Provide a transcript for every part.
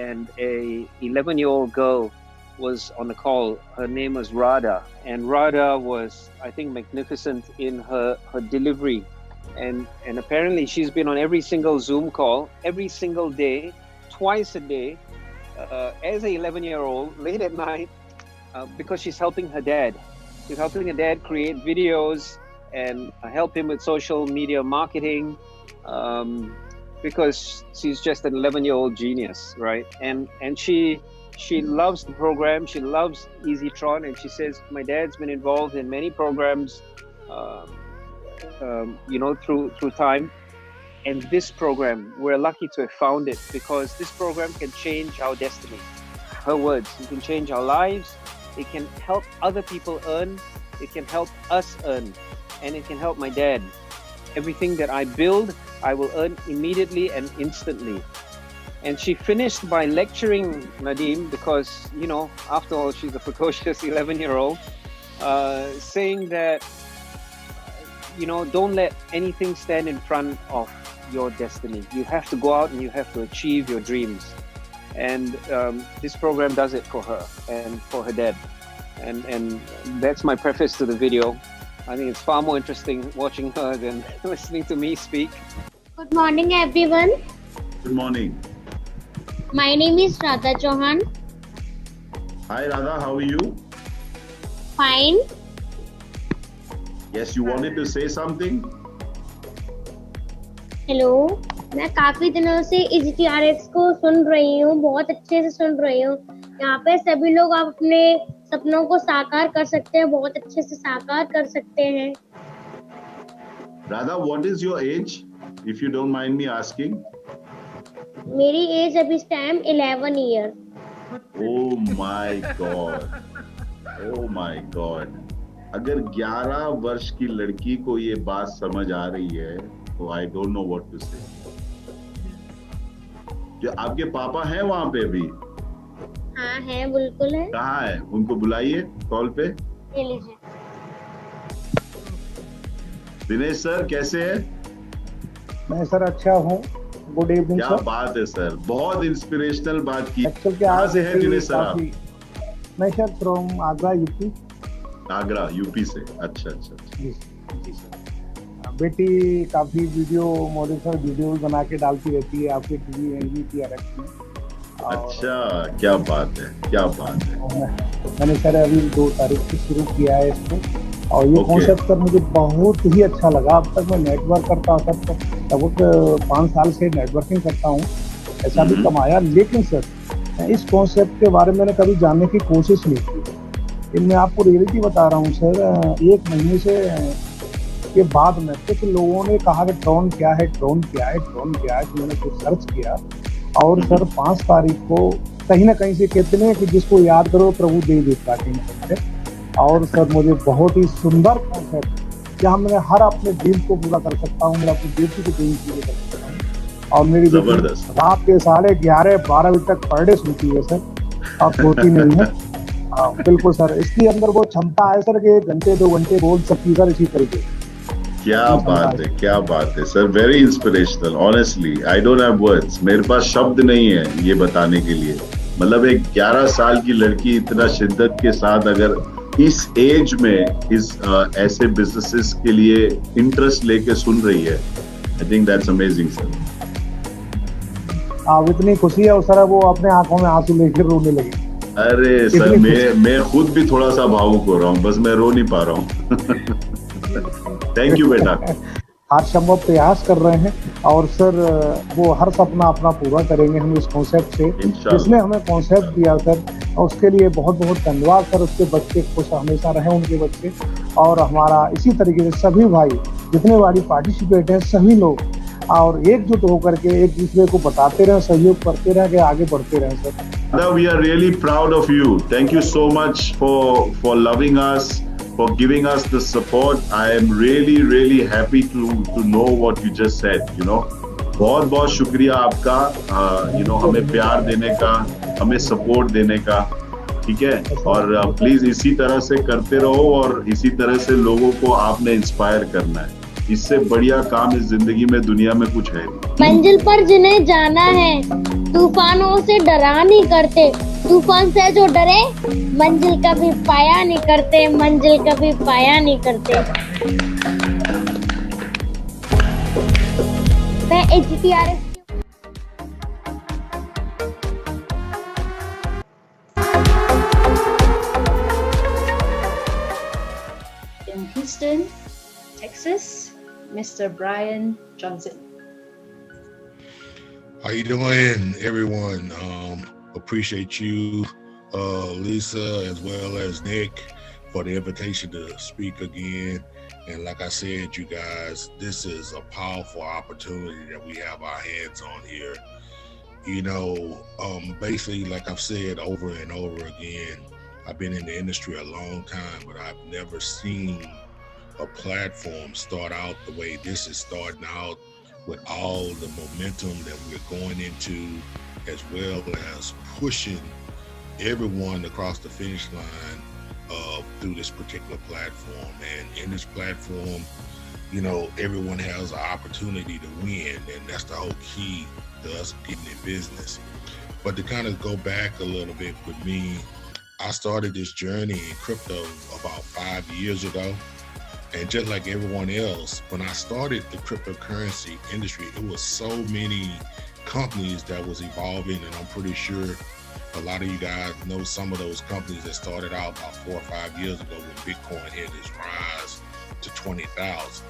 and a 11-year-old girl was on the call. Her name was Radha, and Radha was, I think, magnificent in her delivery. And apparently she's been on every single Zoom call, every single day, twice a day, as a 11-year-old, late at night, because she's helping her dad. She's helping her dad create videos and help him with social media marketing, because she's just an 11-year-old genius, right? And she loves the program. She loves EasyTron, and she says, my dad's been involved in many programs, through time. And this program, we're lucky to have found it, because this program can change our destiny. Her words, it can change our lives. It can help other people earn. It can help us earn. And it can help my dad. Everything that I build, I will earn immediately and instantly. And she finished by lecturing Nadeem, because, after all, she's a precocious 11-year-old, saying that, don't let anything stand in front of your destiny. You have to go out and you have to achieve your dreams. And this program does it for her and for her dad. And that's my preface to the video. I think it's far more interesting watching her than listening to me speak. Good morning, everyone. Good morning. My name is Radha Chauhan. Hi Radha, how are you? Fine. Yes, you wanted to say something? Hello, मैं काफी दिनों से EGTRX को सुन रही हूँ, बहुत अच्छे से सुन रही हूँ। यहाँ पे सभी लोग आप अपने सपनों को साकार कर सकते हैं, बहुत अच्छे से साकार कर सकते हैं। Radha, what is your age, if you don't mind me asking? मेरी एज अभी इस time 11 year. Oh my God. Oh my God. अगर 11 वर्ष की लड़की को ये बात समझ आ रही है, तो I don't know what to say. जो आपके पापा हैं वहाँ पे भी? हाँ है, बिल्कुल है। कहाँ है? उनको बुलाइए कॉल पे। ले लीजिए। दिनेश सर कैसे हैं? मैं सर अच्छा हूँ। गुड इवनिंग क्या सर। बात है सर, बहुत इंस्पिरेशनल बात की। एक्चुअली कहाँ से है दिनेश सर आप? मैं sir from Agra UP. Agra UP से, अच्छा। जी सर। बेटी काफी मोटिवेशनल वीडियो बना के डालती रहती है आपके EGTRX में। अच्छा, क्या बात है। मैंने सर अभी 2 तारीख से शुरू किया है इसको, और ये कॉन्सेप्ट सर मुझे बहुत ही अच्छा लगा। अब तक मैं नेटवर्क करता हूँ सर, लगभग 5 साल से नेटवर्किंग करता हूँ, ऐसा भी कमाया, लेकिन सर इस कॉन्सेप्ट के बारे में मैंने कभी जानने की कोशिश नहीं की। मैं आपको रियलिटी बता रहा हूँ सर, 1 महीने से के बाद में कुछ लोगों ने कहा कि ड्रोन क्या है, तो मैंने कुछ सर्च किया, और सर 5 तारीख को कहीं ना कहीं से कहते हैं कि जिसको याद करो प्रभु दे देता है। और सर मुझे बहुत ही सुंदर कॉन्सेप्ट, जहाँ मैं हर अपने ड्रीम को पूरा कर सकता हूँ, मेरा अपनी बेटी के ड्रीम पूरे कर सकता हूँ। और मेरी बेटी रात के 11:30-12 बजे तक पर डे सुनती है सर, और सोती नहीं है। बिल्कुल सर, इसके अंदर वो क्षमता है सर कि 1 घंटे 2 घंटे बोल सकती है सर इसी तरीके। क्या बात है sir, very inspirational. Honestly I don't have words, मेरे पास शब्द नहीं है ये बताने के लिए। मतलब एक 11 साल की लड़की इतना शिद्दत के साथ अगर इस एज में इस ऐसे बिजनेसेस के लिए इंटरेस्ट लेके सुन रही है, I think that's amazing sir. इतनी खुशी है सर, वो अपने आंखों में आंसू लेकर रोने लगी। अरे सर, मैं खुद भी थोड़ा सा भावुक हो रहा हूँ, बस मैं रो नहीं पा रहा हूँ। थैंक यू बेटा। हर संभव प्रयास कर रहे हैं, और सर वो हर सपना अपना पूरा करेंगे हम इस कॉन्सेप्ट से, जिसने हमें कॉन्सेप्ट दिया सर, और उसके लिए बहुत बहुत धन्यवाद सर। उसके बच्चे खुश हमेशा रहे, उनके बच्चे, और हमारा इसी तरीके से सभी भाई जितने वाली पार्टिसिपेट हैं, सभी लोग और एकजुट होकर के एक दूसरे को बताते रहें, सहयोग करते रहें, कि आगे बढ़ते रहें sir. We are really proud of you. Thank you so much for loving us, for giving us the support. I am really happy to know what you just said. बहुत शुक्रिया आपका, हमें प्यार देने का, हमें सपोर्ट देने का, ठीक है। और प्लीज इसी तरह से करते रहो, और इसी तरह से लोगों को आपने इंस्पायर करना है। इससे बढ़िया काम इस जिंदगी में दुनिया में कुछ है नहीं। मंजिल पर जिन्हें जाना है तूफानों से डरा नहीं करते, तूफान से जो डरे मंजिल कभी पाया नहीं करते, मंजिल कभी पाया नहीं करते। मैं HTRF in Houston, Texas, Mr. Brian Johnson. How you doing, everyone? Appreciate you, Lisa, as well as Nick, for the invitation to speak again. And like I said, you guys, this is a powerful opportunity that we have our hands on here. You know, basically, like I've said over and over again, I've been in the industry a long time, but I've never seen a platform start out the way this is starting out, with all the momentum that we're going into, as well as pushing everyone across the finish line through this particular platform. And in this platform, you know, everyone has an opportunity to win, and that's the whole key to us getting in business. But to kind of go back a little bit with me, I started this journey in crypto about 5 years ago. And just like everyone else, when I started the cryptocurrency industry, it was so many companies that was evolving, and I'm pretty sure a lot of you guys know some of those companies that started out about 4 or 5 years ago when Bitcoin hit its rise to 20,000.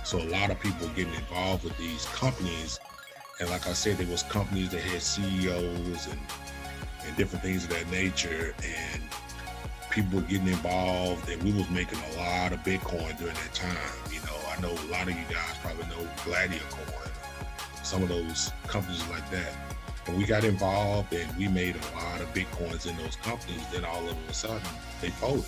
So a lot of people getting involved with these companies. And like I said, there was companies that had CEOs and different things of that nature. And people were getting involved, and we was making a lot of Bitcoin during that time. You know, I know a lot of you guys probably know Gladiator Coin, some of those companies like that. And we got involved, and we made a lot of Bitcoins in those companies. Then all of a sudden, they folded.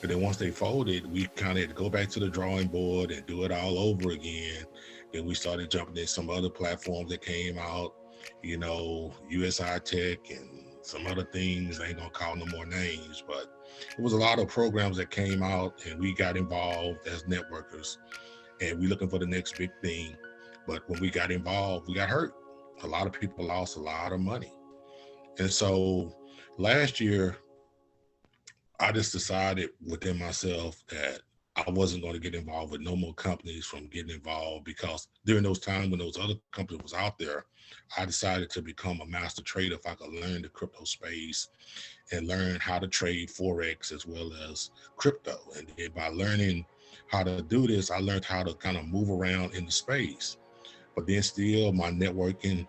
And then once they folded, we kind of had to go back to the drawing board and do it all over again. Then we started jumping in some other platforms that came out, you know, USI Tech and some other things. I ain't gonna call no more names, but it was a lot of programs that came out, and we got involved as networkers, and we looking for the next big thing. But when we got involved, we got hurt. A lot of people lost a lot of money. And so last year, I just decided within myself that I wasn't going to get involved with no more companies from getting involved, because during those times when those other companies was out there, I decided to become a master trader if I could learn the crypto space and learn how to trade Forex as well as crypto. And then by learning how to do this, I learned how to kind of move around in the space. But then still my networking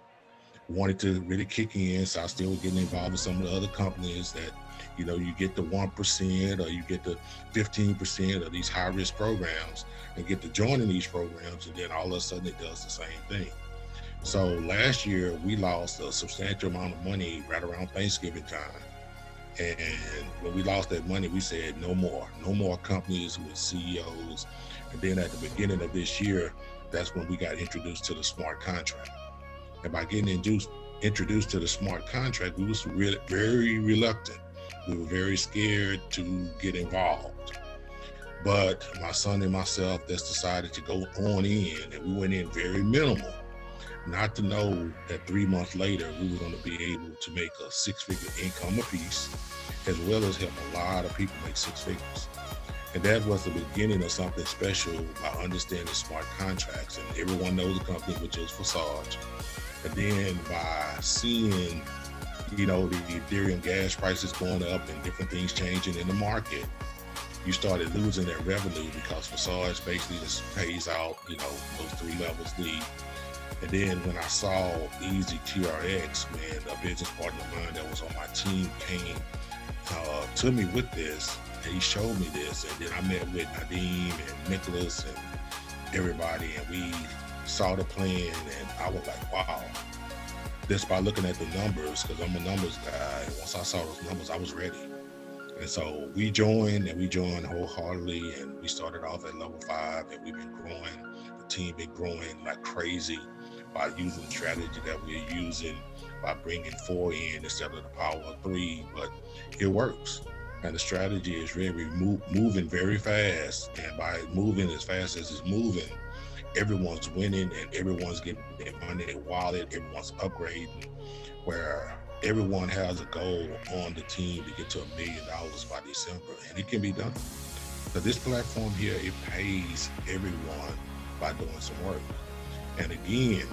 wanted to really kick in. So I still was getting involved with some of the other companies that, you know, you get the 1% or you get the 15% of these high risk programs and get to joining these programs. And then all of a sudden it does the same thing. So last year we lost a substantial amount of money right around Thanksgiving time. And when we lost that money, we said no more companies with CEOs. And then at the beginning of this year, that's when we got introduced to the smart contract. And by getting introduced to the smart contract, we was very reluctant. We were very scared to get involved. But my son and myself just decided to go on in, and we went in very minimal. Not to know that 3 months later, we were going to be able to make a 6-figure income apiece, as well as help a lot of people make 6 figures. And that was the beginning of something special by understanding smart contracts. And everyone knows the company, which is Visage. And then by seeing, you know, the Ethereum gas prices going up and different things changing in the market, you started losing that revenue because Visage basically just pays out, you know, those 3 levels deep. And then when I saw Easy TRX, man, a business partner of mine that was on my team came to me with this, and he showed me this. And then I met with Nadeem and Nicholas and everybody, and we saw the plan, and I was like, wow. Just by looking at the numbers, because I'm a numbers guy, and once I saw those numbers, I was ready. And so we joined wholeheartedly, and we started off at level 5, and we've been growing. The team been growing like crazy by using the strategy that we're using, by bringing 4 in instead of the power of 3, but it works. And the strategy is really moving very fast, and by moving as fast as it's moving, everyone's winning and everyone's getting their money in their wallet, everyone's upgrading, where everyone has a goal on the team to get to $1 million by December, and it can be done. So this platform here, it pays everyone by doing some work. And again,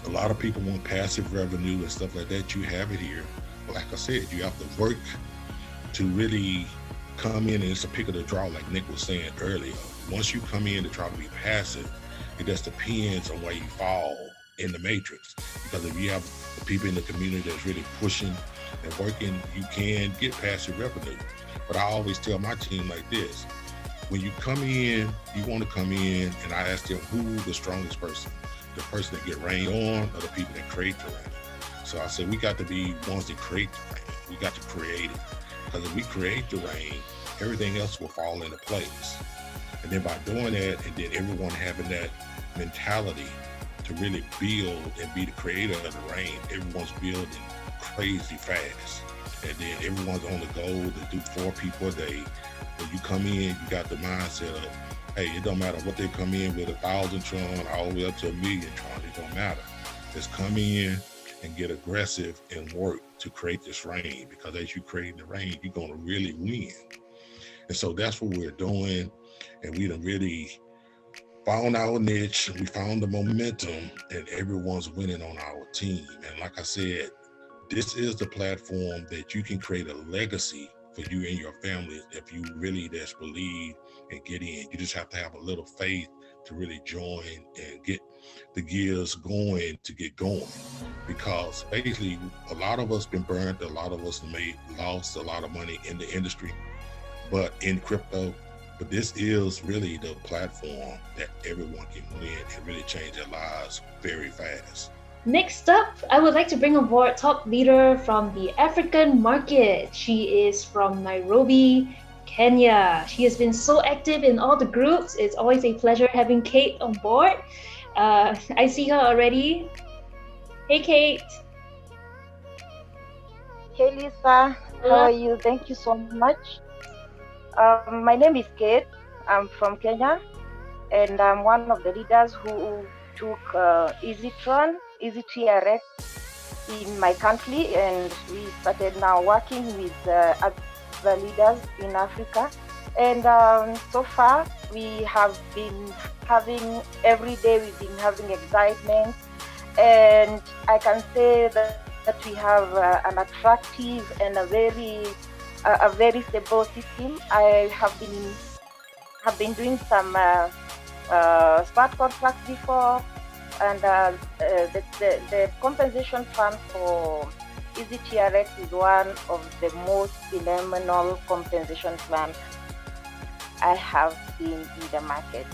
a lot of people want passive revenue and stuff like that. You have it here. But like I said, you have to work to really come in, and it's a pick of the draw, like Nick was saying earlier. Once you come in to try to be passive, it just depends on where you fall in the matrix. Because if you have people in the community that's really pushing and working, you can get passive revenue. But I always tell my team like this: when you come in, you want to come in, and I ask them who's the strongest person, the person that get rain on or the people that create the rain. So I said we got to be ones that create the rain. We got to create it, because if we create the rain, everything else will fall into place. And then by doing that, and then everyone having that mentality to really build and be the creator of the rain, everyone's building crazy fast. And then everyone's on the goal to do 4 people a day. When you come in, you got the mindset of, hey, it don't matter what they come in with, 1,000 tron all the way up to 1,000,000 tron, it don't matter. Just come in and get aggressive and work to create this rain, because as you create the rain, you're gonna really win. And so that's what we're doing. And we done really found our niche, we found the momentum, and everyone's winning on our team. And like I said, this is the platform that you can create a legacy for you and your family if you really just believe and get in. You just have to have a little faith to really join and get the gears going to get going. Because basically, a lot of us been burned, a lot of us lost a lot of money in the industry, but in crypto. But this is really the platform that everyone can win and really change their lives very fast. Next up, I would like to bring aboard top leader from the African market. She is from Nairobi, Kenya. She has been so active in all the groups. It's always a pleasure having Kate on board. I see her already. Hey, Kate. Hey, Lisa. How are you? Thank you so much. My name is Kate. I'm from Kenya, and I'm one of the leaders who took EasyTRX in my country, and we started now working with other leaders in Africa. And so far, we have been having, every day we've been having excitement, and I can say that we have an attractive and a very stable system. I have been doing some smart contracts before, and the compensation fund for EasyTRX is one of the most phenomenal compensation plans I have seen in the market.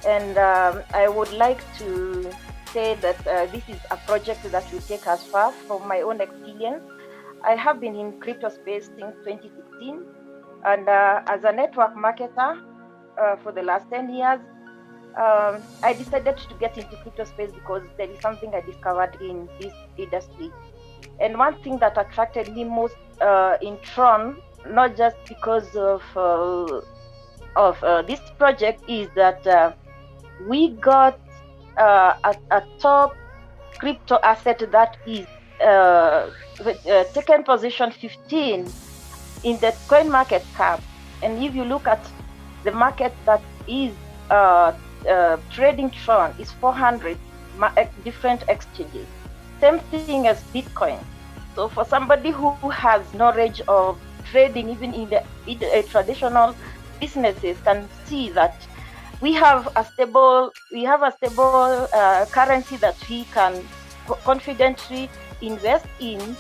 And I would like to say that this is a project that will take us far. From my own experience, I have been in crypto space since 2016, and as a network marketer for the last 10 years, I decided to get into crypto space because there is something I discovered in this industry. And one thing that attracted me most in Tron, not just because of this project, is that we got a top crypto asset that is taken position 15 in the coin market cap. And if you look at the market that is trading Tron, is 400 different exchanges. Same thing as Bitcoin. So for somebody who has knowledge of trading, even in the traditional businesses, can see that we have a stable currency that we can confidently invest in,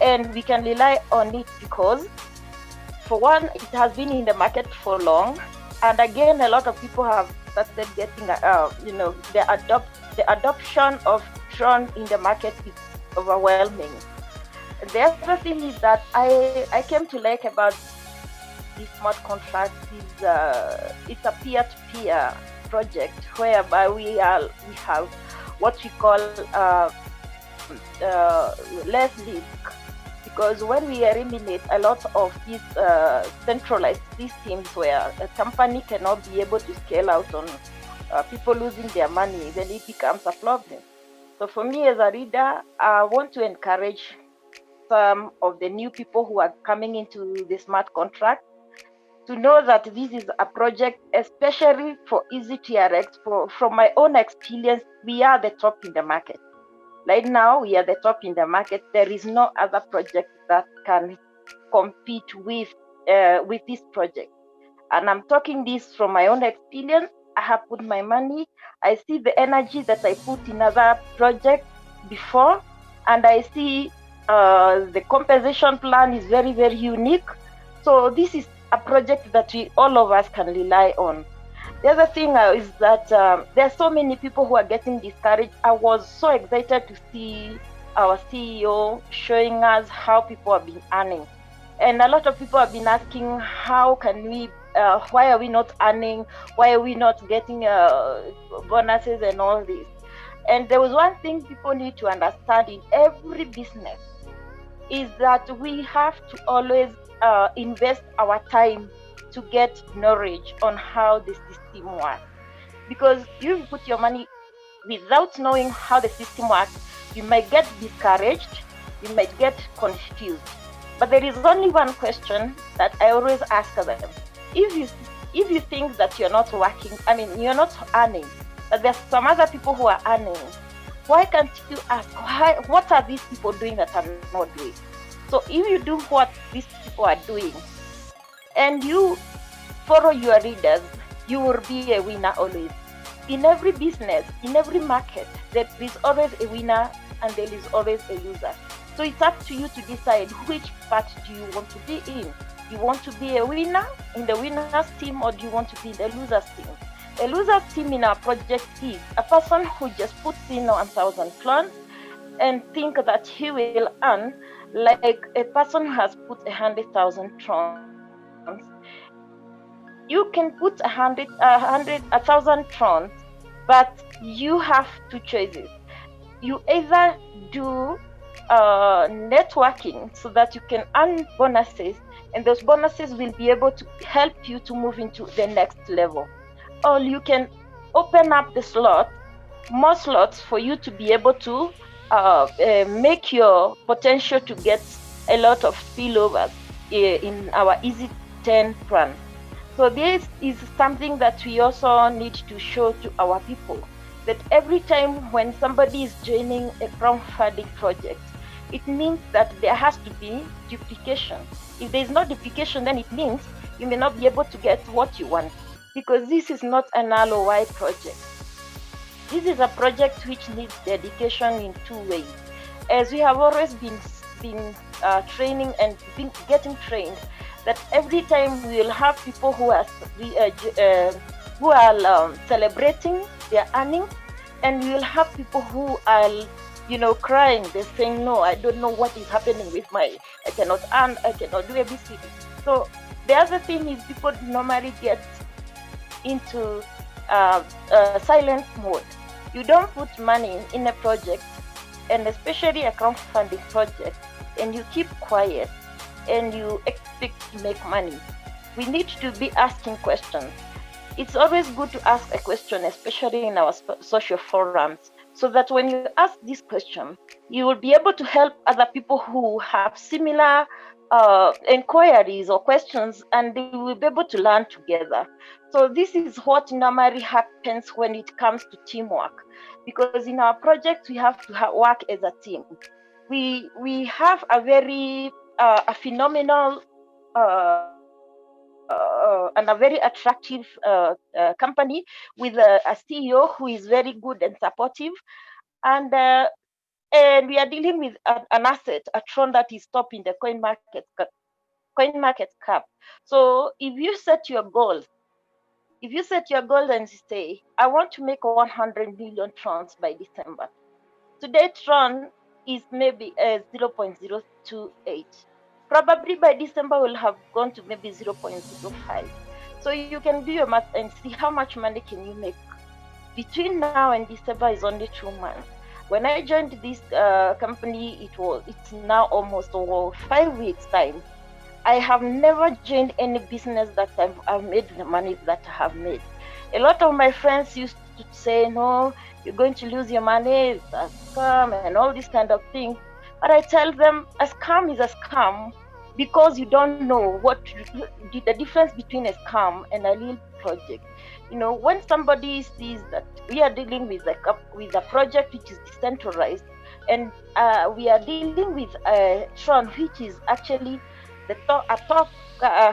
and we can rely on it because, for one, it has been in the market for long, and again, a lot of people have started getting, the adoption of Tron in the market is overwhelming. The other thing is that I came to like about this smart contract is it's a peer-to-peer project whereby we have what we call less risk, because when we eliminate a lot of these centralized systems where a company cannot be able to scale out people losing their money, then it becomes a problem. So for me as a reader, I want to encourage some of the new people who are coming into the smart contract to know that this is a project, especially for EasyTRX. From my own experience, we are the top in the market. Right now, we are the top in the market. There is no other project that can compete with this project. And I'm talking this from my own experience. I have put my money. I see the energy that I put in other projects before, and I see the compensation plan is very, very unique. So this is a project that all of us can rely on. The other thing is that there are so many people who are getting discouraged. I was so excited to see our CEO showing us how people have been earning. And a lot of people have been asking, how can we, why are we not earning? Why are we not getting bonuses and all this? And there was one thing people need to understand in every business is that we have to always invest our time to get knowledge on how the system works. Because you put your money without knowing how the system works, you might get discouraged, you might get confused. But there is only one question that I always ask them. If you think that you're not working, you're not earning, but there's some other people who are earning, why can't you ask, what are these people doing that I'm not doing? So if you do what these people are doing and you follow your readers, you will be a winner always. In every business, in every market, there is always a winner and there is always a loser. So it's up to you to decide which part do you want to be in. You want to be a winner in the winner's team, or do you want to be in the loser's team? A loser's team in our project is a person who just puts in 1,000 crowns and think that he will earn like a person who has put 100,000 crowns. You can put 1,000 crowns, but you have two choices. You either do networking so that you can earn bonuses, and those bonuses will be able to help you to move into the next level, or you can open up the slot, more slots for you to be able to make your potential to get a lot of spillovers in our Easy 10 plan. So this is something that we also need to show to our people, that every time when somebody is joining a crowdfunding project, it means that there has to be duplication. If there is no duplication, then it means you may not be able to get what you want, because this is not an ROI project. This is a project which needs dedication in two ways. As we have always been training and getting trained, that every time we will have people who are celebrating their earnings, and we will have people who are crying. They're saying, no, I don't know what is happening with I cannot earn, I cannot do ABCD. So the other thing is people normally get into silent mode. You don't put money in a project, and especially a crowdfunding project, and you keep quiet and you expect to make money. We need to be asking questions. It's always good to ask a question, especially in our social forums, so that when you ask this question, you will be able to help other people who have similar inquiries or questions, and they will be able to learn together. So this is what normally happens when it comes to teamwork, because in our project we have to work as a team. We have a very a phenomenal and a very attractive company with a CEO who is very good and supportive, and we are dealing with an asset, a tron that is top in the coin market cap. So if you set your goals, and say, I want to make 100 million trons by December. Today, tron is maybe 0.028. Probably by December, we'll have gone to maybe 0.05. So you can do your math and see how much money can you make. Between now and December is only 2 months. When I joined this company, it's now almost 5 weeks time. I have never joined any business that I've made the money that I have made. A lot of my friends used to say, no, you're going to lose your money, it's a scam, and all these kind of things. But I tell them a scam is a scam because you don't know what the difference between a scam and a real project. When somebody sees that we are dealing with a project which is decentralized, and we are dealing with Tron, which is actually a top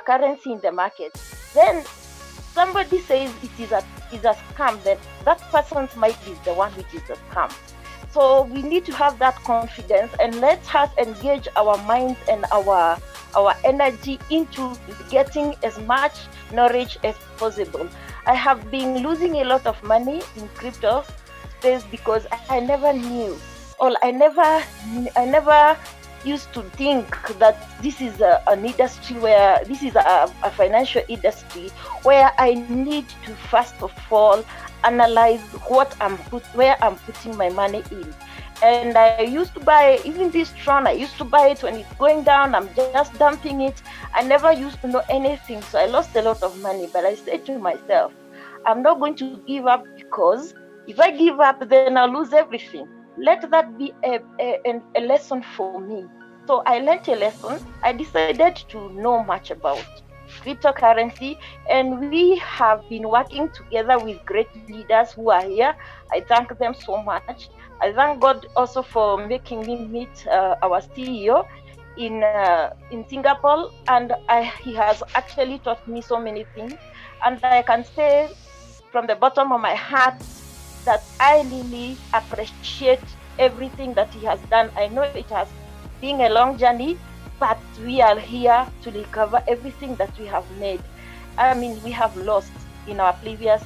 currency in the market, then somebody says it is a scam, then that person might be the one which is a scam. So we need to have that confidence, and let us engage our minds and our energy into getting as much knowledge as possible. I have been losing a lot of money in crypto space because I never knew, or I never used to think that this is an industry where this is a financial industry where I need to first of all analyze where I'm putting my money in. And I used to buy, even this Tron, I used to buy it when it's going down, I'm just dumping it. I never used to know anything, so I lost a lot of money. But I said to myself, I'm not going to give up, because if I give up, then I'll lose everything. Let that be a lesson for me. So I learned a lesson. I decided to know much about cryptocurrency, and we have been working together with great leaders who are here. I thank them so much. I thank God also for making me meet our CEO in Singapore, and he has actually taught me so many things. And I can say from the bottom of my heart that I really appreciate everything that he has done. I know it has been a long journey, but we are here to recover everything that we have made. I mean, we have lost in our previous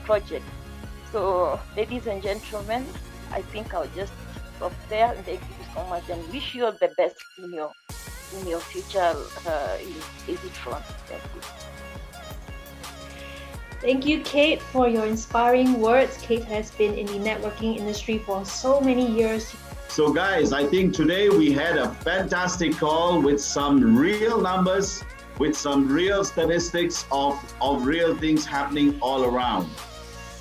project. So, ladies and gentlemen, I think I'll just stop there, and thank you so much, and wish you all the best in your future in EasyTron. Thank you. Thank you, Kate, for your inspiring words. Kate has been in the networking industry for so many years. So guys, I think today we had a fantastic call with some real numbers, with some real statistics of real things happening all around.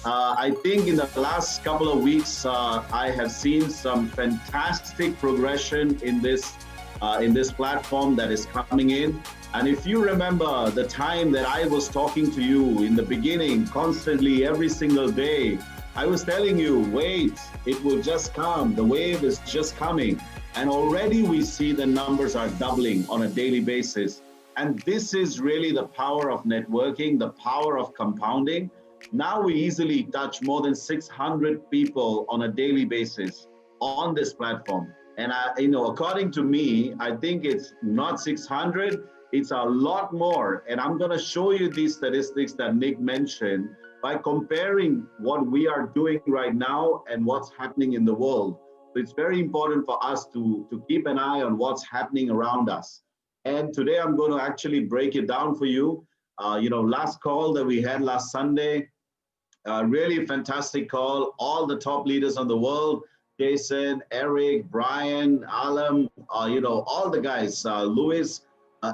I think in the last couple of weeks, I have seen some fantastic progression in this platform that is coming in. And if you remember the time that I was talking to you in the beginning, constantly every single day, I was telling you, wait, it will just come. The wave is just coming. And already we see the numbers are doubling on a daily basis. And this is really the power of networking, the power of compounding. Now we easily touch more than 600 people on a daily basis on this platform. And according to me, I think it's not 600, it's a lot more. And I'm going to show you these statistics that Nick mentioned by comparing what we are doing right now and what's happening in the world. So it's very important for us to keep an eye on what's happening around us. And today I'm going to actually break it down for you. Last call that we had last Sunday, really fantastic call. All the top leaders of the world, Jason, Eric, Brian, Alam, all the guys, Louis,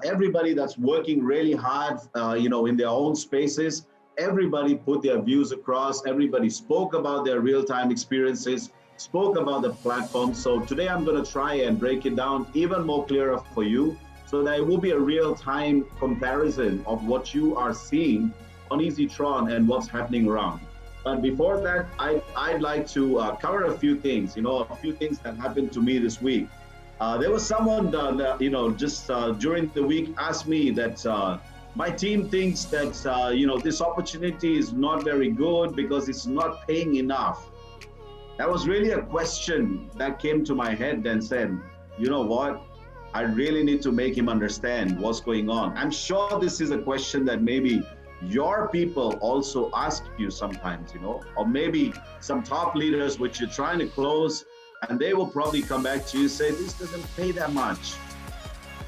everybody that's working really hard, in their own spaces. Everybody put their views across. Everybody spoke about their real-time experiences, spoke about the platform. So today I'm going to try and break it down even more clearer for you, so that it will be a real-time comparison of what you are seeing on EasyTron and what's happening around. But before that, I'd like to cover a few things, a few things that happened to me this week. There was someone that, just during the week asked me that my team thinks that, this opportunity is not very good because it's not paying enough. That was really a question that came to my head and said, you know what? I really need to make him understand what's going on. I'm sure this is a question that maybe your people also ask you sometimes, or maybe some top leaders which you're trying to close, and they will probably come back to you and say, this doesn't pay that much.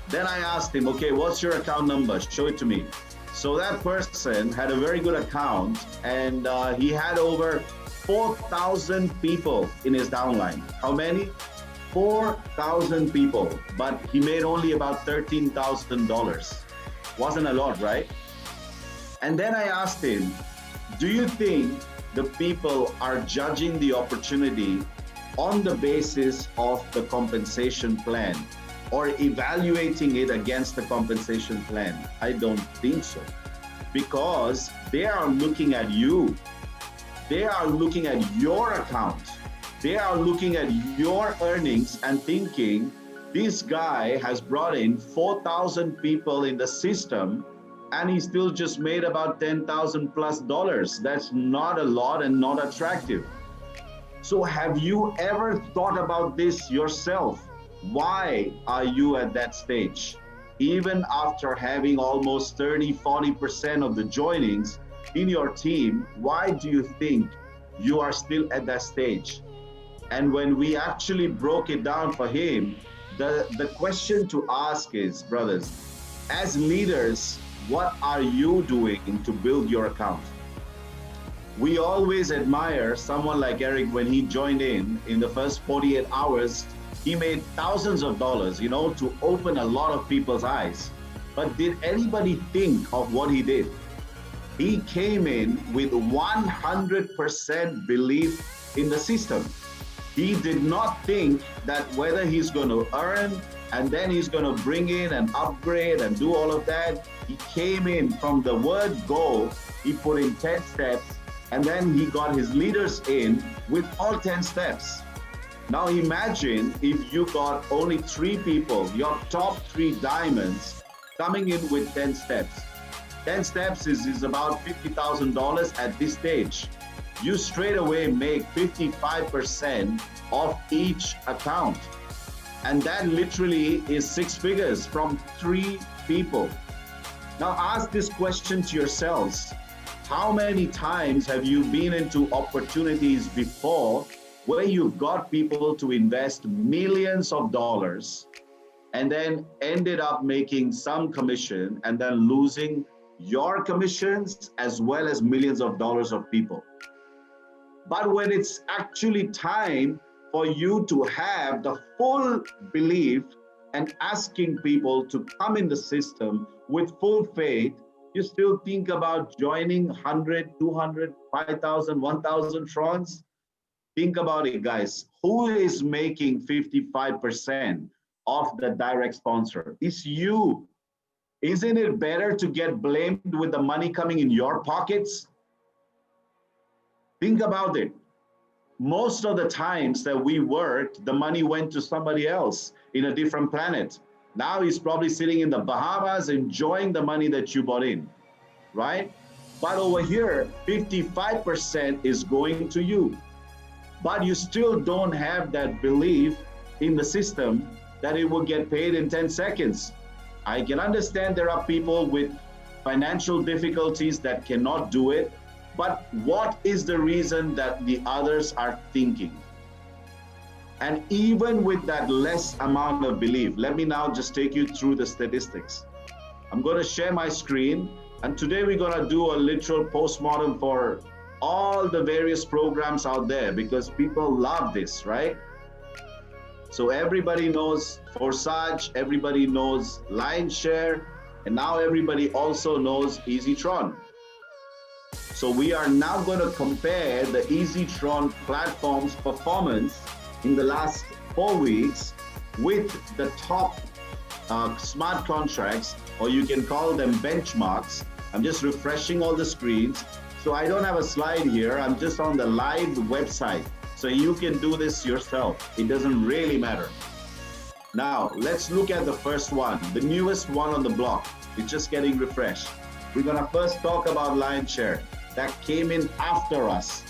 Then I asked him, okay, what's your account number? Show it to me. So that person had a very good account, and he had over 4,000 people in his downline. How many? 4,000 people, but he made only about $13,000. Wasn't a lot, right? And then I asked him, do you think the people are judging the opportunity on the basis of the compensation plan or evaluating it against the compensation plan? I don't think so, because they are looking at you. They are looking at your account. They are looking at your earnings and thinking, this guy has brought in 4,000 people in the system and he still just made about $10,000 plus dollars. That's not a lot and not attractive. So have you ever thought about this yourself? Why are you at that stage? Even after having almost 30-40% of the joinings in your team, why do you think you are still at that stage? And when we actually broke it down for him, the question to ask is, brothers, as leaders, what are you doing to build your account? We always admire someone like Eric. When he joined in the first 48 hours, he made thousands of dollars, to open a lot of people's eyes. But did anybody think of what he did? He came in with 100% belief in the system. He did not think that whether he's going to earn and then he's going to bring in and upgrade and do all of that. He came in from the word go, he put in 10 steps, and then he got his leaders in with all 10 steps. Now imagine if you got only 3 people, your top 3 diamonds, coming in with 10 steps. 10 steps is about $50,000 at this stage. You straight away make 55% of each account. And that literally is 6 figures from 3 people. Now ask this question to yourselves. How many times have you been into opportunities before where you've got people to invest millions of dollars and then ended up making some commission and then losing your commissions as well as millions of dollars of people? But when it's actually time for you to have the full belief and asking people to come in the system with full faith, you still think about joining 100, 200, 5,000, 1,000 trons? Think about it, guys. Who is making 55% of the direct sponsor? It's you. Isn't it better to get blamed with the money coming in your pockets? Think about it. Most of the times that we worked, the money went to somebody else in a different planet. Now he's probably sitting in the Bahamas enjoying the money that you brought in, right? But over here, 55% is going to you. But you still don't have that belief in the system that it will get paid in 10 seconds. I can understand there are people with financial difficulties that cannot do it, but what is the reason that the others are thinking? And even with that less amount of belief, let me now just take you through the statistics. I'm going to share my screen, and today we're going to do a literal postmortem for all the various programs out there because people love this, right? So everybody knows Forsage, everybody knows Lionshare, and now everybody also knows EasyTron. So we are now going to compare the EasyTron platform's performance in the last 4 weeks with the top smart contracts, or you can call them benchmarks. I'm just refreshing all the screens. So I don't have a slide here. I'm just on the live website. So you can do this yourself. It doesn't really matter. Now, let's look at the first one, the newest one on the block. It's just getting refreshed. We're going to first talk about Lionshare. That came in after us.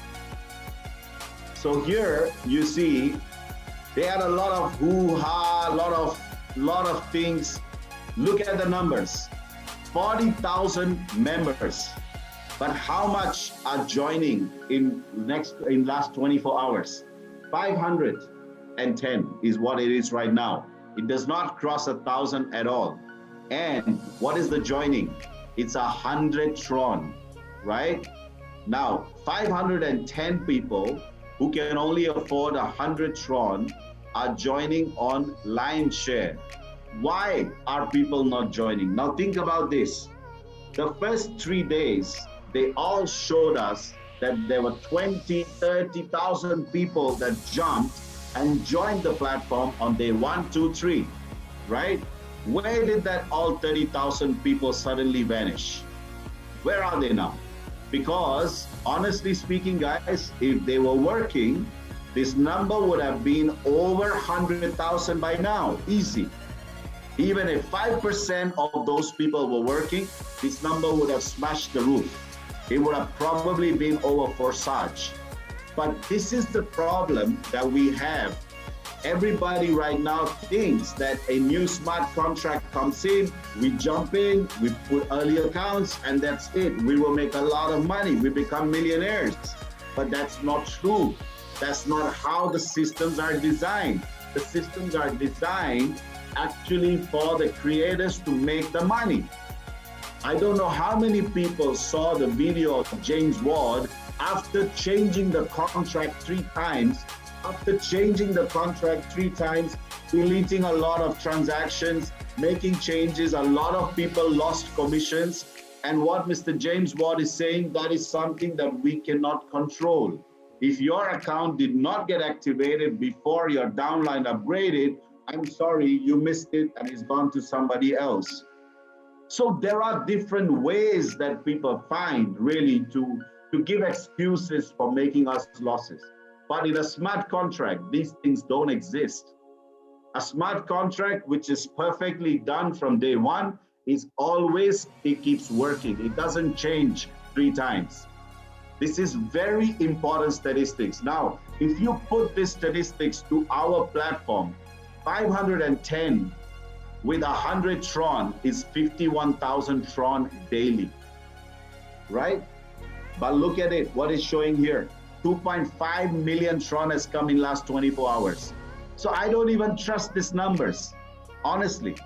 So here you see they had a lot of hoo-ha, a lot of things. Look at the numbers. 40,000 members. But how much are joining in last 24 hours? 510 is what it is right now. It does not cross 1,000 at all. And what is the joining? It's 100 Tron, right? Now, 510 people who can only afford 100 Tron are joining on Lionshare. Why are people not joining? Now think about this. The first 3 days, they all showed us that there were 20, 30,000 people that jumped and joined the platform on day 1, 2, 3, right? Where did that all 30,000 people suddenly vanish? Where are they now? Because honestly speaking, guys, if they were working, this number would have been over 100,000 by now, easy. Even if 5% of those people were working, this number would have smashed the roof. It would have probably been over Forsage. But this is the problem that we have. Everybody right now thinks that a new smart contract comes in, we jump in, we put early accounts, and that's it. We will make a lot of money. We become millionaires. But that's not true. That's not how the systems are designed. The systems are designed actually for the creators to make the money. I don't know how many people saw the video of James Ward after changing the contract 3 times. After changing the contract 3 times, deleting a lot of transactions, making changes, a lot of people lost commissions. And what Mr. James Ward is saying, that is something that we cannot control. If your account did not get activated before your downline upgraded, I'm sorry, you missed it and it's gone to somebody else. So there are different ways that people find really to give excuses for making us losses. But in a smart contract, these things don't exist. A smart contract, which is perfectly done from day 1, is always, it keeps working. It doesn't change 3 times. This is very important statistics. Now, if you put these statistics to our platform, 510 with 100 Tron is 51,000 Tron daily, right? But look at it, what is showing here. 2.5 million Tron has come in last 24 hours. So I don't even trust these numbers, honestly.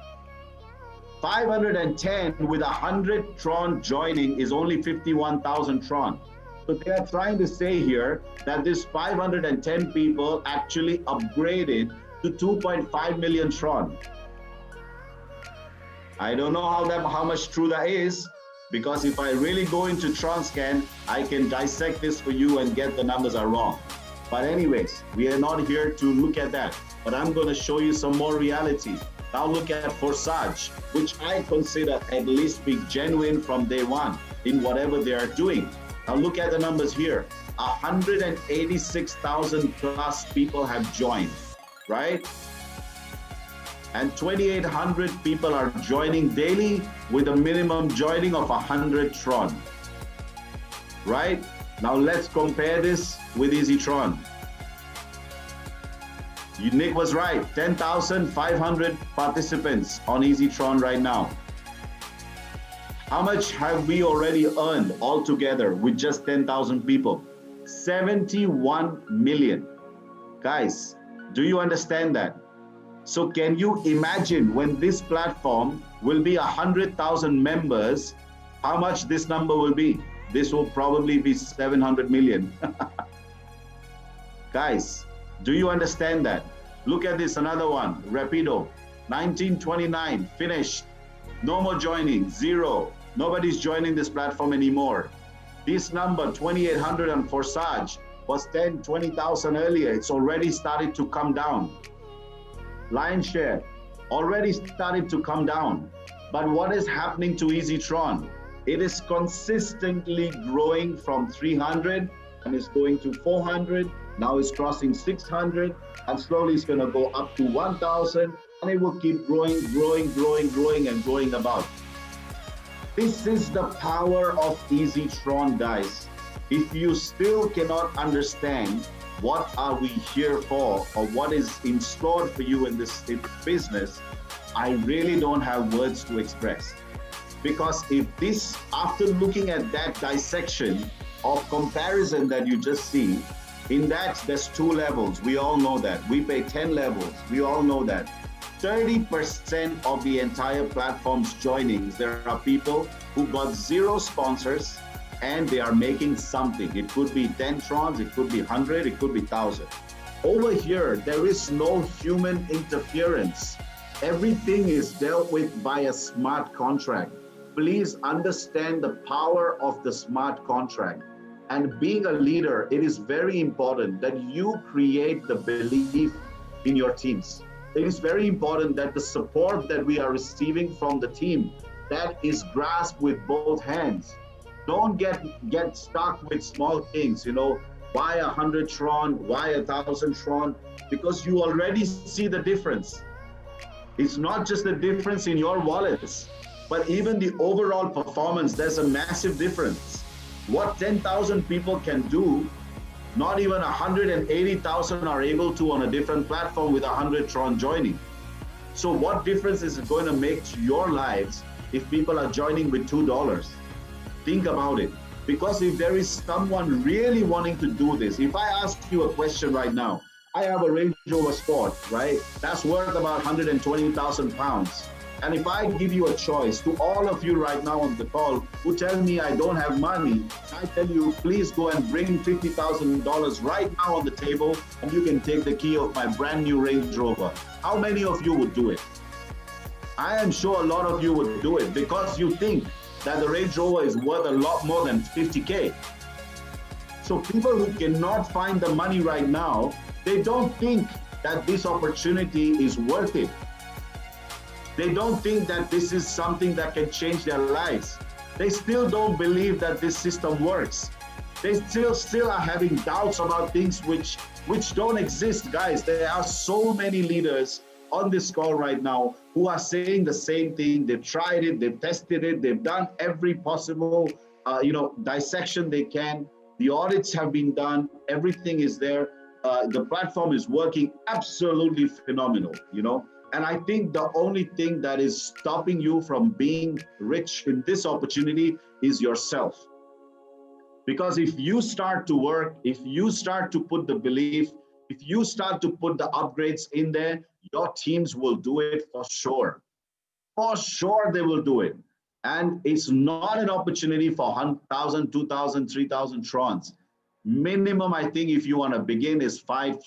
510 with 100 Tron joining is only 51,000 Tron. So they are trying to say here that this 510 people actually upgraded to 2.5 million Tron. I don't know how much true that is, because if I really go into TronScan, I can dissect this for you and get the numbers are wrong. But anyways, we are not here to look at that, but I'm going to show you some more reality. Now look at Forsage, which I consider at least be genuine from day 1 in whatever they are doing. Now look at the numbers here. 186,000 plus people have joined, right? And 2,800 people are joining daily with a minimum joining of 100 Tron, right? Now let's compare this with EasyTron. Nick was right, 10,500 participants on EasyTron right now. How much have we already earned altogether with just 10,000 people? 71 million. Guys, do you understand that? So can you imagine when this platform will be 100,000 members, how much this number will be? This will probably be 700 million. Guys, do you understand that? Look at this, another one, Rapido, 1929, finished. No more joining, 0. Nobody's joining this platform anymore. This number, 2,800 on Forsage, was 10, 20,000 earlier. It's already started to come down. Lion share already started to come down. But what is happening to EasyTron? It is consistently growing from 300 and it's going to 400. Now it's crossing 600 and slowly it's going to go up to 1,000 and it will keep growing and growing about. This is the power of EasyTron, guys. If you still cannot understand what are we here for or what is in store for you in this business, I really don't have words to express. Because if this, after looking at that dissection of comparison that you just see, in that there's 2 levels. We all know that. We pay 10 levels. We all know that. 30% of the entire platform's joinings, there are people who got 0 sponsors and they are making something. It could be 10 Trons, it could be 100, it could be 1,000. Over here, there is no human interference. Everything is dealt with by a smart contract. Please understand the power of the smart contract. And being a leader, it is very important that you create the belief in your teams. It is very important that the support that we are receiving from the team, that is grasped with both hands. Don't get stuck with small things, why 100 tron, why 1,000 tron, because you already see the difference. It's not just the difference in your wallets, but even the overall performance, there's a massive difference. What 10,000 people can do, not even 180,000 are able to on a different platform with 100 tron joining. So what difference is it going to make to your lives if people are joining with $2? Think about it. Because if there is someone really wanting to do this, if I ask you a question right now, I have a Range Rover Sport, right? That's worth about 120,000 pounds. And if I give you a choice to all of you right now on the call who tell me I don't have money, I tell you, please go and bring $50,000 right now on the table and you can take the key of my brand new Range Rover. How many of you would do it? I am sure a lot of you would do it because you think that the Range Rover is worth a lot more than 50K. So people who cannot find the money right now, they don't think that this opportunity is worth it. They don't think that this is something that can change their lives. They still don't believe that this system works. They still are having doubts about things which don't exist, guys. There are so many leaders on this call right now who are saying the same thing. They've tried it, they've tested it, they've done every possible dissection they can. The audits have been done, everything is there. The platform is working absolutely phenomenal, And I think the only thing that is stopping you from being rich in this opportunity is yourself. Because if you start to work, if you start to put the belief, if you start to put the upgrades in there, your teams will do it for sure. For sure they will do it. And it's not an opportunity for 1,000, 2,000, 3,000 trons. Minimum, I think, if you want to begin is five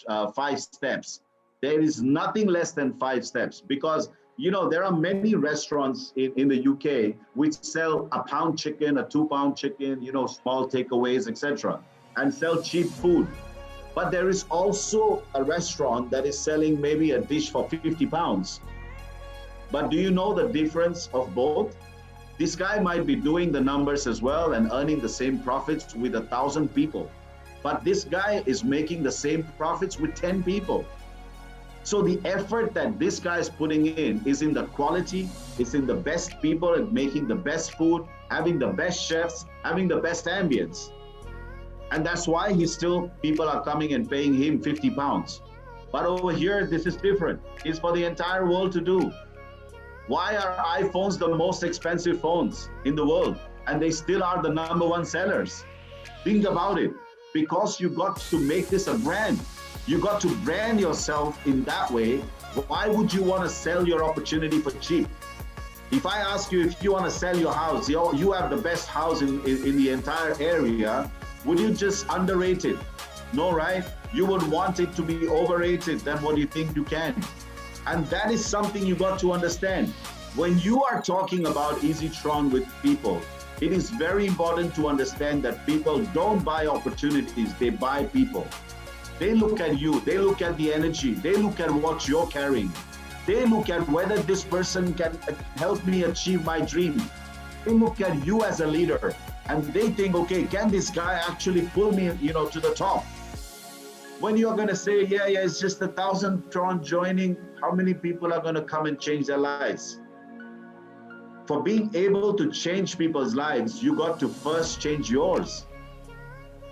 steps. There is nothing less than 5 steps because, there are many restaurants in the UK which sell a pound chicken, a 2-pound chicken, small takeaways, etc., and sell cheap food. But there is also a restaurant that is selling maybe a dish for 50 pounds. But do you know the difference of both? This guy might be doing the numbers as well and earning the same profits with 1,000 people. But this guy is making the same profits with 10 people. So the effort that this guy is putting in is in the quality, it's in the best people and making the best food, having the best chefs, having the best ambience. And that's why people are coming and paying him 50 pounds. But over here, this is different. It's for the entire world to do. Why are iPhones the most expensive phones in the world? And they still are the #1 sellers. Think about it. Because you got to make this a brand. You got to brand yourself in that way. Why would you want to sell your opportunity for cheap? If I ask you if you want to sell your house, you have the best house in the entire area, would you just underrate it? No, right? You would want it to be overrated than what you think you can. And that is something you got to understand. When you are talking about EasyTron with people, it is very important to understand that people don't buy opportunities, they buy people. They look at you, they look at the energy, they look at what you're carrying. They look at whether this person can help me achieve my dream. They look at you as a leader and they think, okay, can this guy actually pull me, to the top? When you're going to say, yeah, it's just 1,000 tron joining, how many people are going to come and change their lives? For being able to change people's lives, you got to first change yours.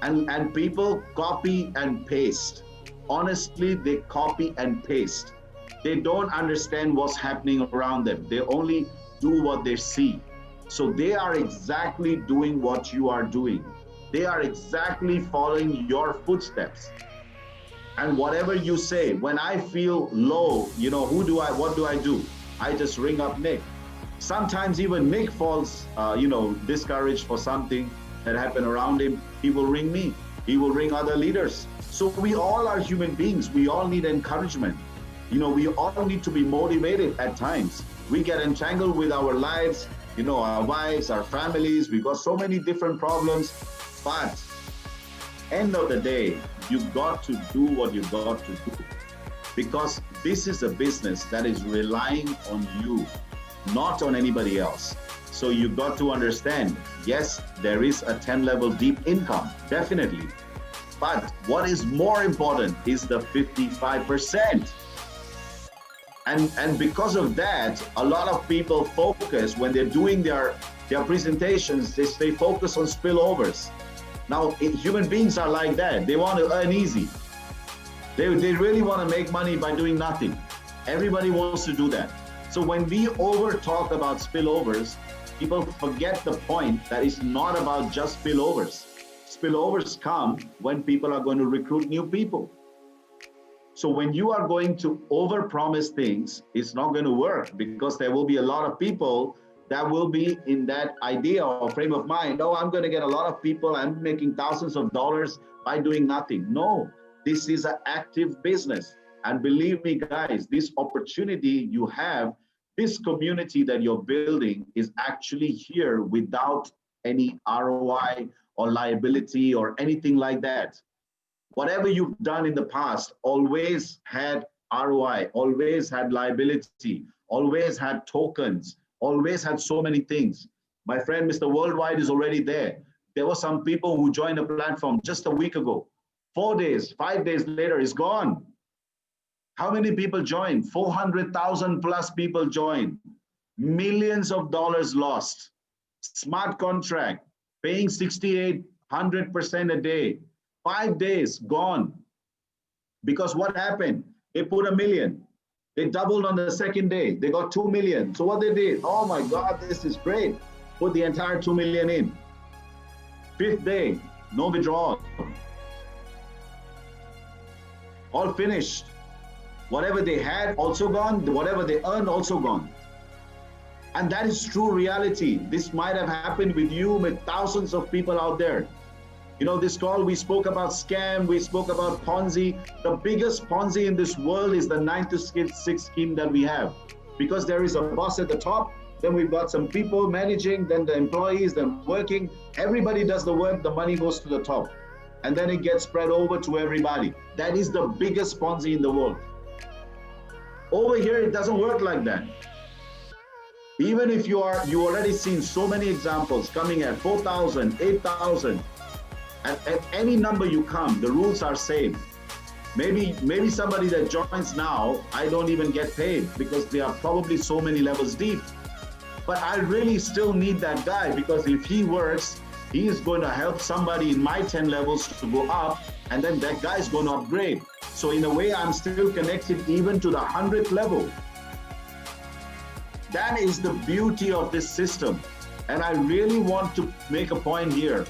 And people copy and paste. Honestly, they copy and paste. They don't understand what's happening around them. They only do what they see. So they are exactly doing what you are doing. They are exactly following your footsteps. And whatever you say, when I feel low, what do I do? I just ring up Nick. Sometimes even Nick falls, discouraged for something that happened around him. He will ring me. He will ring other leaders. So we all are human beings. We all need encouragement. We all need to be motivated at times. We get entangled with our lives, our wives, our families. We've got so many different problems. But end of the day, you got to do what you got to do, because this is a business that is relying on you, not on anybody else. So you got to understand, yes, there is a 10 level deep income, definitely. But what is more important is the 55%. And because of that, a lot of people focus when they're doing their presentations, they focus on spillovers. Now, human beings are like that. They want to earn easy. They really want to make money by doing nothing. Everybody wants to do that. So when we over talk about spillovers, people forget the point that it's not about just spillovers. Spillovers come when people are going to recruit new people. So when you are going to overpromise things, it's not going to work, because there will be a lot of people that will be in that idea or frame of mind. Oh, I'm going to get a lot of people. I'm making thousands of dollars by doing nothing. No, this is an active business. And believe me, guys, this opportunity you have, this community that you're building is actually here without any ROI or liability or anything like that. Whatever you've done in the past always had ROI, always had liability, always had tokens, always had so many things. My friend, Mr. Worldwide is already there. There were some people who joined the platform just a week ago. 4 days, 5 days later, it's gone. How many people joined? 400,000 plus people joined. Millions of dollars lost. Smart contract, paying 6,800% a day. 5 days gone. Because what happened? They put $1 million. They doubled on the second day. They got 2 million. So what they did? Oh my God, this is great. Put the entire 2 million in. 5th day, no withdrawal. All finished. Whatever they had also gone. Whatever they earned also gone. And that is true reality. This might have happened with you, with thousands of people out there. You know, this call, we spoke about scam, we spoke about Ponzi. The biggest Ponzi in this world is the 9 to 6 scheme that we have. Because there is a boss at the top, then we've got some people managing, then the employees, then working. Everybody does the work, the money goes to the top. And then it gets spread over to everybody. That is the biggest Ponzi in the world. Over here, it doesn't work like that. Even if you already seen so many examples coming at 4,000, 8,000, at any number you come, the rules are same. Maybe somebody that joins now, I don't even get paid because they are probably so many levels deep. But I really still need that guy, because if he works, he is going to help somebody in my 10 levels to go up, and then that guy is going to upgrade. So in a way, I'm still connected even to the 100th level. That is the beauty of this system. And I really want to make a point here.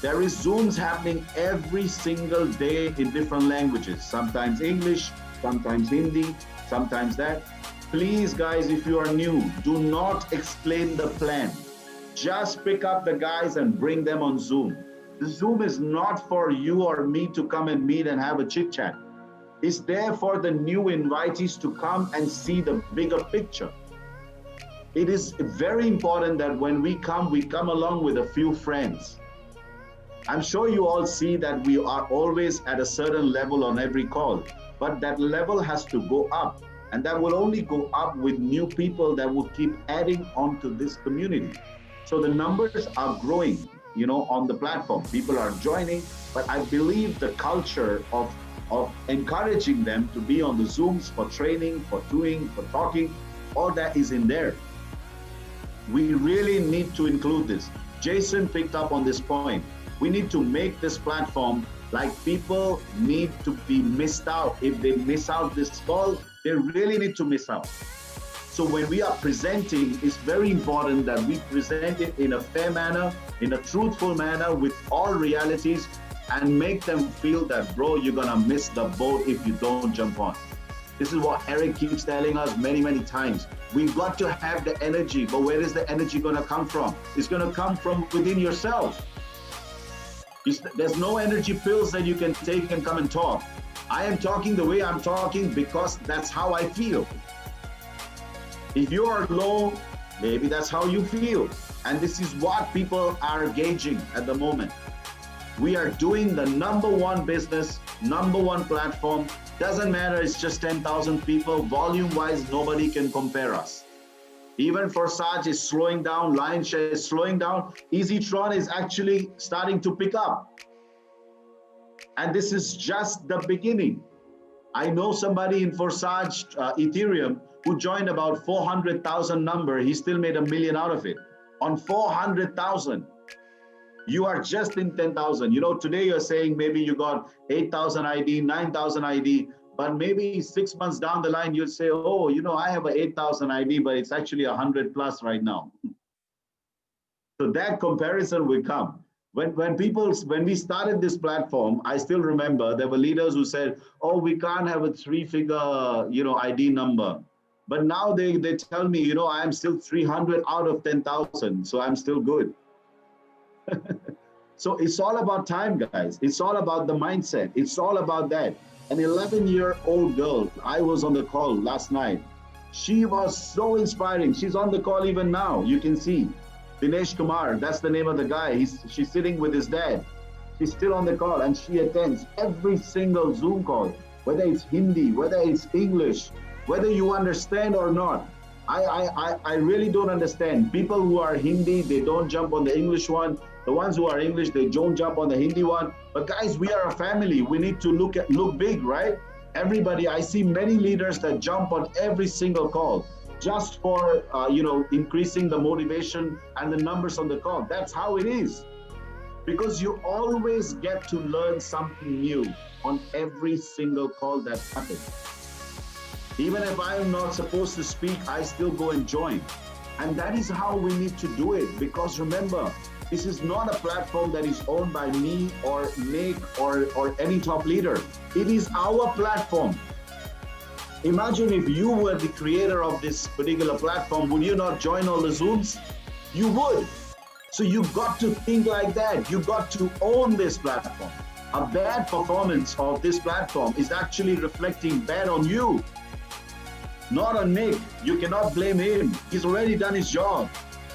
There is Zooms happening every single day in different languages, sometimes English, sometimes Hindi, sometimes that. Please, guys, if you are new, do not explain the plan. Just pick up the guys and bring them on Zoom. The Zoom is not for you or me to come and meet and have a chit chat. It's there for the new invitees to come and see the bigger picture. It is very important that when we come along with a few friends. I'm sure you all see that we are always at a certain level on every call, but that level has to go up, and that will only go up with new people that will keep adding onto this community. So the numbers are growing, you know, on the platform. People are joining, but I believe the culture of encouraging them to be on the Zooms for training, for doing, for talking, all that is in there. We really need to include this. Jason picked up on this point. We need to make this platform like people need to be missed out. If they miss out this call, they really need to miss out. So when we are presenting, it's very important that we present it in a fair manner, in a truthful manner, with all realities, and make them feel that, bro, you're gonna miss the boat if you don't jump on. This is what Eric keeps telling us many, many times. We've got to have the energy, but where is the energy gonna come from? It's gonna come from within yourself. There's no energy pills that you can take and come and talk. I am talking the way I'm talking because that's how I feel. If you are low, maybe that's how you feel. And this is what people are gauging at the moment. We are doing the #1 business, #1 platform. Doesn't matter, it's just 10,000 people. Volume-wise, nobody can compare us. Even Forsage is slowing down, Lionshare is slowing down. EasyTron is actually starting to pick up. And this is just the beginning. I know somebody in Forsage Ethereum who joined about 400,000 number. He still made $1 million out of it on 400,000. You are just in 10,000. You know, today you're saying maybe you got 8,000 ID, 9,000 ID, but maybe 6 months down the line, you'll say, oh, you know, I have a 8,000 ID, but it's actually 100 plus right now. So that comparison will come. When we started this platform, I still remember there were leaders who said, oh, we can't have a 3-figure, you know, ID number. But now they tell me, you know, I'm still 300 out of 10,000. So I'm still good. So it's all about time, guys. It's all about the mindset. It's all about that. An 11-year-old girl, I was on the call last night. She was so inspiring. She's on the call even now. You can see Dinesh Kumar, that's the name of the guy. She's sitting with his dad. She's still on the call and she attends every single Zoom call, whether it's Hindi, whether it's English, whether you understand or not. I really don't understand. People who are Hindi, they don't jump on the English one. The ones who are English, they don't jump on the Hindi one. But guys, we are a family. We need to look big, right? Everybody, I see many leaders that jump on every single call just for, you know, increasing the motivation and the numbers on the call. That's how it is. Because you always get to learn something new on every single call that happens. Even if I am not supposed to speak, I still go and join. And that is how we need to do it. Because remember, this is not a platform that is owned by me or Nick or any top leader. It is our platform. Imagine if you were the creator of this particular platform, would you not join all the Zooms? You would. So you got to think like that. You got to own this platform. A bad performance of this platform is actually reflecting bad on you. Not on Nick. You cannot blame him. He's already done his job.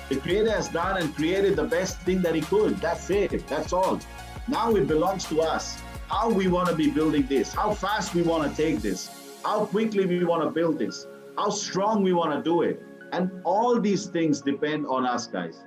The creator has done and created the best thing that he could. That's it. That's all. Now it belongs to us. How we want to be building this. How fast we want to take this. How quickly we want to build this. How strong we want to do it. And all these things depend on us, guys.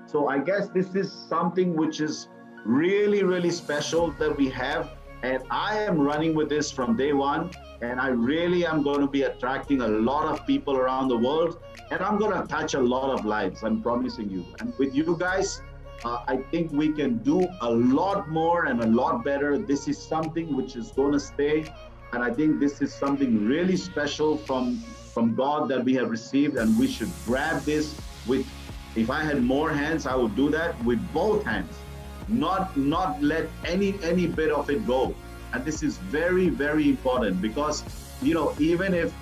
So I guess this is something which is really, really special that we have. And I am running with this from day one. And I really am going to be attracting a lot of people around the world. And I'm going to touch a lot of lives, I'm promising you. And with you guys, I think we can do a lot more and a lot better. This is something which is going to stay. And I think this is something really special from God that we have received. And we should grab this with, if I had more hands, I would do that with both hands. Not let any bit of it go. And this is very, very important because, you know, even if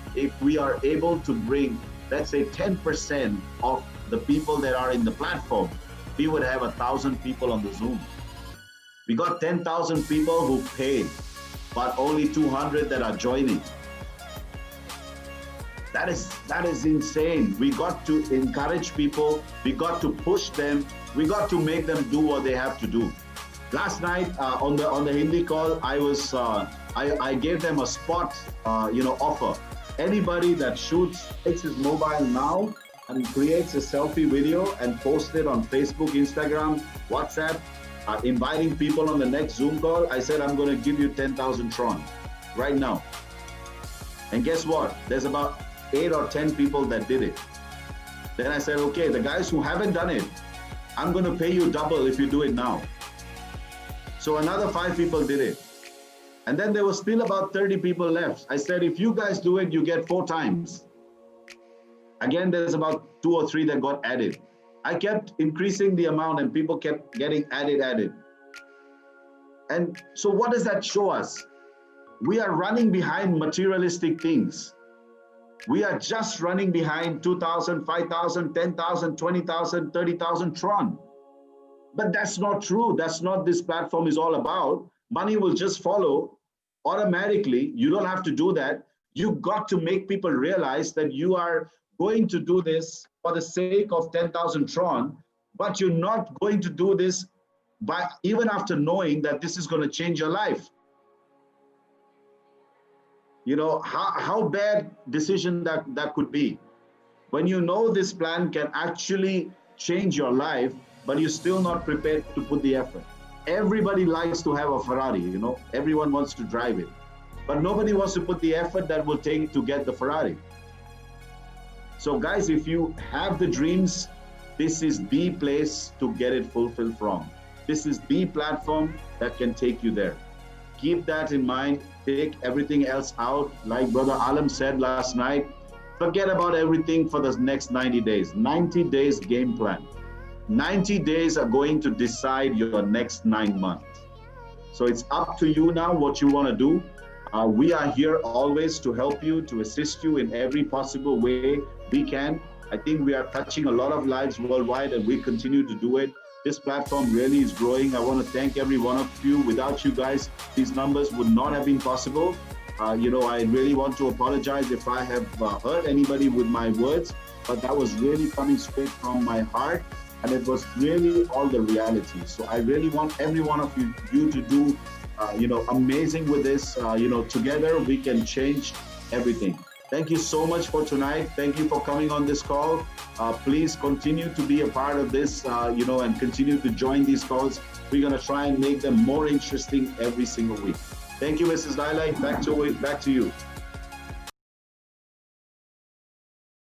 we are able to bring, let's say 10% of the people that are in the platform, we would have 1,000 people on the Zoom. We got 10,000 people who paid, but only 200 that are joining. That is insane. We got to encourage people. We got to push them. We got to make them do what they have to do. Last night on the Hindi call, I gave them a spot, offer. Anybody that takes his mobile now and creates a selfie video and posts it on Facebook, Instagram, WhatsApp, inviting people on the next Zoom call, I said, I'm going to give you 10,000 Tron right now. And guess what? There's about 8 or 10 people that did it. Then I said, okay, the guys who haven't done it, I'm going to pay you double if you do it now. So another 5 people did it. And then there was still about 30 people left. I said, if you guys do it, you get 4 times. Again, there's about 2 or 3 that got added. I kept increasing the amount and people kept getting added. And so what does that show us? We are running behind materialistic things. We are just running behind 2,000, 5,000, 10,000, 20,000, 30,000 Tron. But that's not true. That's not this platform is all about. Money will just follow automatically. You don't have to do that. You got to make people realize that you are going to do this for the sake of 10,000 Tron, but you're not going to do this but even after knowing that this is going to change your life. You know, how bad decision that could be. When you know this plan can actually change your life, but you're still not prepared to put the effort. Everybody likes to have a Ferrari, you know, everyone wants to drive it, but nobody wants to put the effort that will take to get the Ferrari. So guys, if you have the dreams, this is the place to get it fulfilled from. This is the platform that can take you there. Keep that in mind. Take everything else out. Like Brother Alam said last night, forget about everything for the next 90 days. 90 days game plan. 90 days are going to decide your next 9 months. So it's up to you now what you want to do. We are here always to help you, to assist you in every possible way we can. I think we are touching a lot of lives worldwide, and we continue to do it. This platform really is growing. I want to thank every one of you. Without you guys, these numbers would not have been possible. You know, I really want to apologize if I have hurt anybody with my words, but that was really coming straight from my heart, and it was really all the reality. So I really want every one of you to do, you know, amazing with this. You know, together we can change everything. Thank you so much for tonight. Thank you for coming on this call. Please continue to be a part of this, you know, and continue to join these calls. We're going to try and make them more interesting every single week. Thank you, Mrs. Lilac. Back to you.